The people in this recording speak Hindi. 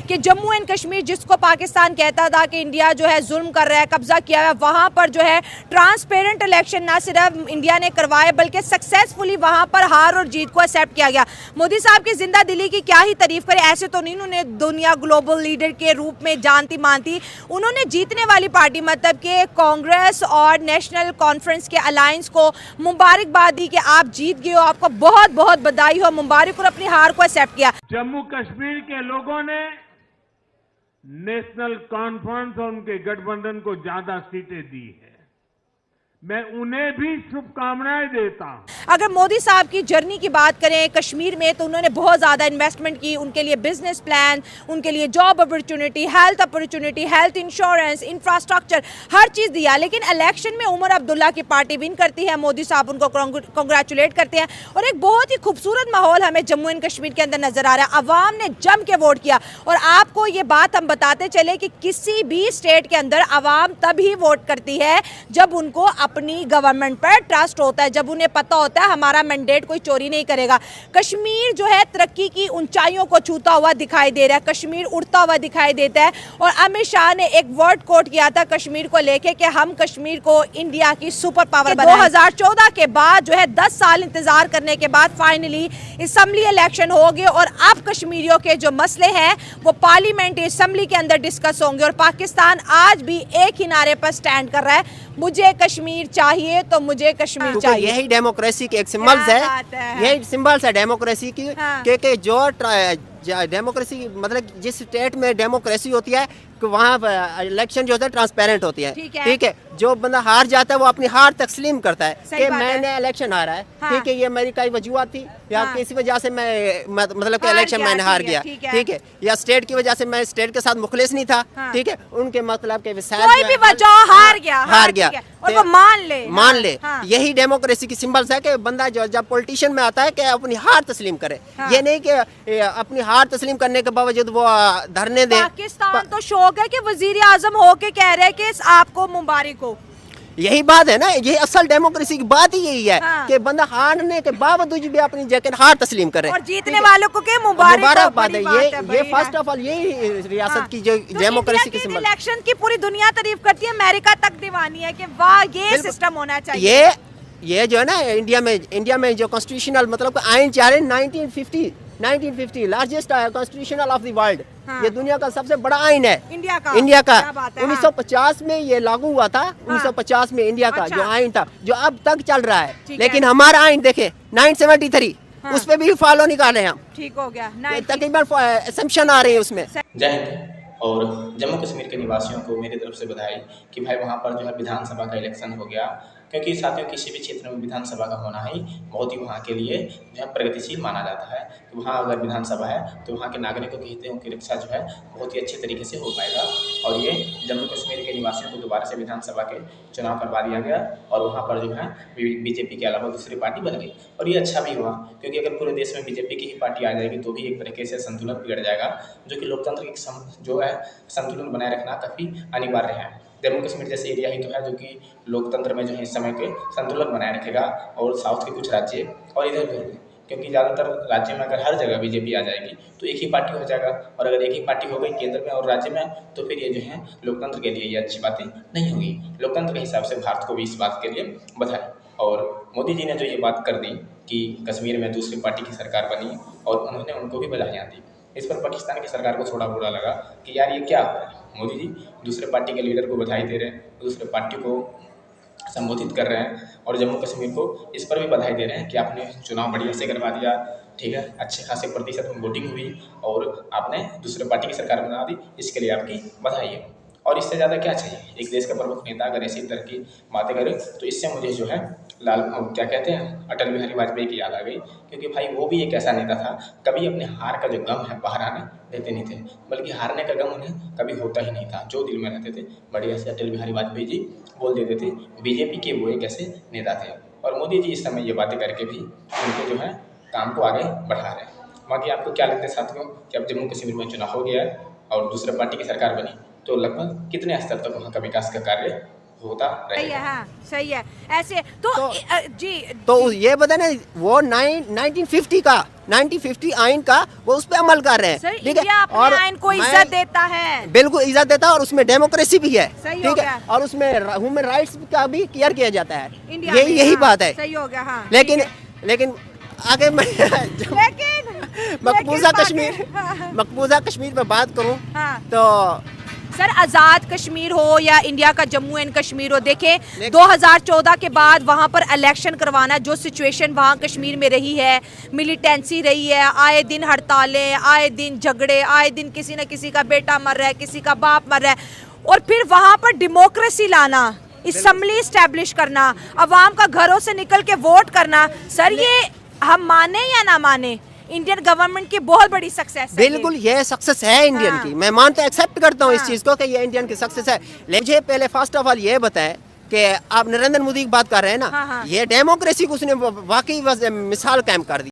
कि जम्मू एंड कश्मीर जिसको पाकिस्तान कहता था कि इंडिया जो है जुल्म कर रहा है, कब्जा किया है, वहाँ पर जो है ट्रांसपेरेंट इलेक्शन ना सिर्फ इंडिया ने करवाए बल्कि सक्सेसफुली वहाँ पर हार और जीत को एक्सेप्ट किया गया। मोदी साहब की जिंदा दिली की क्या ही तारीफ करें, ऐसे तो नहीं उन्होंने दुनिया ग्लोबल लीडर के रूप में जानती मानती। उन्होंने जीतने वाली पार्टी मतलब कि कांग्रेस और नेशनल कॉन्फ्रेंस के अलायंस को मुबारकबाद दी कि आप जीत गए हो, आपको बहुत बहुत बधाई हो, मुबारक, और अपनी हार को एक्सेप्ट किया। जम्मू कश्मीर के लोगों ने नेशनल कॉन्फ्रेंस और उनके गठबंधन को ज्यादा सीटें दी है। मैं उन्हें भी शुभकामनाएं देता हूं। अगर मोदी साहब की जर्नी की बात करें कश्मीर में, तो उन्होंने बहुत ज़्यादा इन्वेस्टमेंट की, उनके लिए बिजनेस प्लान, उनके लिए job opportunity, health insurance, infrastructure, हर चीज़ दिया। लेकिन इलेक्शन में उमर अब्दुल्ला की पार्टी विन करती है, मोदी साहब उनको कॉन्ग्रेचुलेट करते हैं और एक बहुत ही खूबसूरत माहौल हमें जम्मू एंड कश्मीर के अंदर नजर आ रहा है। अवाम ने जम के वोट किया और आपको ये बात हम बताते चले कि किसी भी स्टेट के अंदर अवाम तभी वोट करती है जब उनको अपनी गवर्नमेंट पर ट्रस्ट होता है, जब उन्हें पता होता है हमारा मैंडेट कोई चोरी नहीं करेगा। कश्मीर जो है तरक्की की ऊंचाइयों को छूता हुआ दिखाई दे रहा है, कश्मीर उड़ता हुआ दिखाई देता है। और अमित शाह ने एक वर्ड कोट किया था कश्मीर को लेके कि हम कश्मीर को इंडिया की सुपर पावर बनाएंगे। 2014 के बाद जो है 10 साल इंतजार करने के बाद फाइनली असेंबली इलेक्शन हो गए और अब कश्मीरियों के जो मसले हैं वो पार्लियामेंट्री असेंबली के अंदर डिस्कस होंगे। और पाकिस्तान आज भी एक ही नारे पर स्टैंड कर रहा है, मुझे कश्मीर चाहिए तो मुझे कश्मीर चाहिए। यही डेमोक्रेसी के एक सिंबल्स है, यही सिंबल्स है डेमोक्रेसी की। कि जो डेमोक्रेसी मतलब जिस स्टेट में डेमोक्रेसी होती है कि वहाँ इलेक्शन जो होता है ट्रांसपेरेंट होती है। ठीक है, जो बंदा हार जाता है वो अपनी हार तस्लीम करता है कि मैंने इलेक्शन हारा है। ठीक है, ये मेरी कई वजूहत थी या किसी वजह से मैं मतलब कि इलेक्शन मैंने हार गया। ठीक है, या स्टेट की वजह से मैं स्टेट के साथ मुखलिस नहीं था। ठीक है, उनके मतलब के कोई भी वजह हार गया और वो मान ले। यही डेमोक्रेसी की सिंबल्स है कि बंदा जो जब पॉलिटिशियन में आता है कि अपनी हार तस्लीम करे। ये नहीं कि अपनी हार तस्लीम करने के बावजूद वो धरने दे। पाकिस्तान तो शौक है कि वजीर आजम होके कह रहे हैं कि आपको मुबारक हो। यही बात है ना, ये असल डेमोक्रेसी की बात ही यही है कि बंदा हारने के बावजूद भी अपनी जगह हार तस्लीम करे और जीतने वालों को के मुबारकबाद है। ये फर्स्ट ऑफ ऑल यही रियासत की जो डेमोक्रेसी की सिंबल। इलेक्शन की पूरी दुनिया तारीफ करती है, अमेरिका तक दीवानी है कि वाह ये सिस्टम होना चाहिए। ये जो है ना इंडिया में जो कॉन्स्टिट्यूशनल मतलब आइन चाह रहे 1950 largest constitutional of the world. ये दुनिया का सबसे बड़ा आइन है इंडिया का 1950 में ये लागू हुआ था। 1950 में इंडिया का जो आइन था जो अब तक चल रहा है। लेकिन हमारा आइन देखे 973 उस पर भी फॉलो नहीं कर रहे हैं हम। ठीक हो गया, तकरीबन असम्पशन आ रहे हैं उसमें। जय हिंद। और जम्मू कश्मीर के निवासियों को मेरी तरफ से बधाई कि भाई वहाँ पर जो है विधानसभा का इलेक्शन हो गया, क्योंकि साथियों किसी भी क्षेत्र में विधानसभा का होना ही बहुत ही वहाँ के लिए जो है प्रगतिशील माना जाता है। कि वहाँ अगर विधानसभा है तो वहाँ के नागरिकों के हितों की रक्षा जो है बहुत ही अच्छे तरीके से हो पाएगा। और ये जम्मू कश्मीर के निवासियों को दोबारा से विधानसभा के चुनाव करवा दिया गया और वहाँ पर जो है बीजेपी के अलावा दूसरी पार्टी बन गई। और ये अच्छा भी हुआ, क्योंकि अगर पूरे देश में बीजेपी की ही पार्टी आ जाएगी तो भी एक तरीके से संतुलन बिगड़ जाएगा, जो कि लोकतंत्र की जो है संतुलन बनाए रखना काफ़ी अनिवार्य है। जम्मू कश्मीर जैसे एरिया ही तो है जो कि लोकतंत्र में जो है इस समय के संतुलन बनाए रखेगा। और साउथ के कुछ राज्य और इधर भी, क्योंकि ज़्यादातर राज्य में अगर हर जगह बीजेपी आ जाएगी तो एक ही पार्टी हो जाएगा, और अगर एक ही पार्टी हो गई केंद्र में और राज्य में तो फिर ये जो है लोकतंत्र के लिए ये अच्छी बातें नहीं होगी। लोकतंत्र के हिसाब से भारत को भी इस बात के लिए बधाई। और मोदी जी ने जो ये बात कर दी कि कश्मीर में दूसरी पार्टी की सरकार बनी और उन्होंने उनको भी बधाइयाँ दी, इस पर पाकिस्तान की सरकार को थोड़ा बुरा लगा कि यार ये क्या हो रहा है। मोदी जी दूसरे पार्टी के लीडर को बधाई दे रहे हैं, दूसरे पार्टी को संबोधित कर रहे हैं और जम्मू कश्मीर को इस पर भी बधाई दे रहे हैं कि आपने चुनाव बढ़िया से करवा दिया। ठीक है, अच्छे खासे प्रतिशत में वोटिंग हुई और आपने दूसरे पार्टी की सरकार बना दी, इसके लिए आपकी बधाई है। और इससे ज़्यादा क्या चाहिए, एक देश का प्रमुख नेता अगर ऐसी तरह की बातें करे तो इससे मुझे जो है क्या कहते हैं अटल बिहारी वाजपेयी की याद आ गई, क्योंकि भाई वो भी एक ऐसा नेता था कभी अपने हार का जो गम है बाहर आने देते नहीं थे, बल्कि हारने का गम उन्हें कभी होता ही नहीं था। जो दिल में रहते थे बढ़िया से अटल बिहारी वाजपेयी जी बोल देते थे। बीजेपी के वो एक ऐसे नेता थे और मोदी जी इस समय ये बातें करके भी उनके जो है काम को आगे बढ़ा रहे हैं। बाकी आपको क्या लगता है साथियों कि अब जम्मू कश्मीर में चुनाव हो गया है और दूसरे पार्टी की सरकार बनी तो लगभग कितने स्तर तक वहाँ का विकास का कार्य होता सही है, रहेगा। हाँ सही है। ऐसे तो जी तो ये बता ना, वो 1950 आइन का वो उस पे अमल कर रहे हैं, सर, ठीक है। इंडिया अपने आइन को इज्जत देता है, बिल्कुल इज्जत देता है, और उसमें डेमोक्रेसी भी है, सही हो ठीक है, गया। और उसमें ह्यूमन राइट्स का भी केयर किया जाता है, इंडिया में, यही हाँ, बात है। सही हो गया, हाँ। लेकिन आगे मैं मकबूजा कश्मीर में बात करूं, हाँ। तो सर आज़ाद कश्मीर हो या इंडिया का जम्मू एंड कश्मीर हो, देखें 2014 के बाद वहाँ पर इलेक्शन करवाना, जो सिचुएशन वहाँ कश्मीर में रही है, मिलिटेंसी रही है, आए दिन हड़तालें, आए दिन झगड़े, आए दिन किसी न किसी का बेटा मर रहा है, किसी का बाप मर रहा है, और फिर वहाँ पर डेमोक्रेसी लाना, असम्बली इस्टेब्लिश करना, अवाम का घरों से निकल के वोट करना, सर ये हम माने या ना माने, इंडियन गवर्नमेंट की बहुत बड़ी सक्सेस है। बिल्कुल ये सक्सेस है इंडियन हाँ। की, मैं मानता एक्सेप्ट करता हूँ हाँ। इस चीज़ को कि ये इंडियन की सक्सेस है। लेकिन मुझे पहले फर्स्ट ऑफ ऑल ये बताए कि आप नरेंद्र मोदी की बात कर रहे हैं ना, हाँ, हाँ। ये डेमोक्रेसी को उसने वाकई मिसाल कायम कर दी।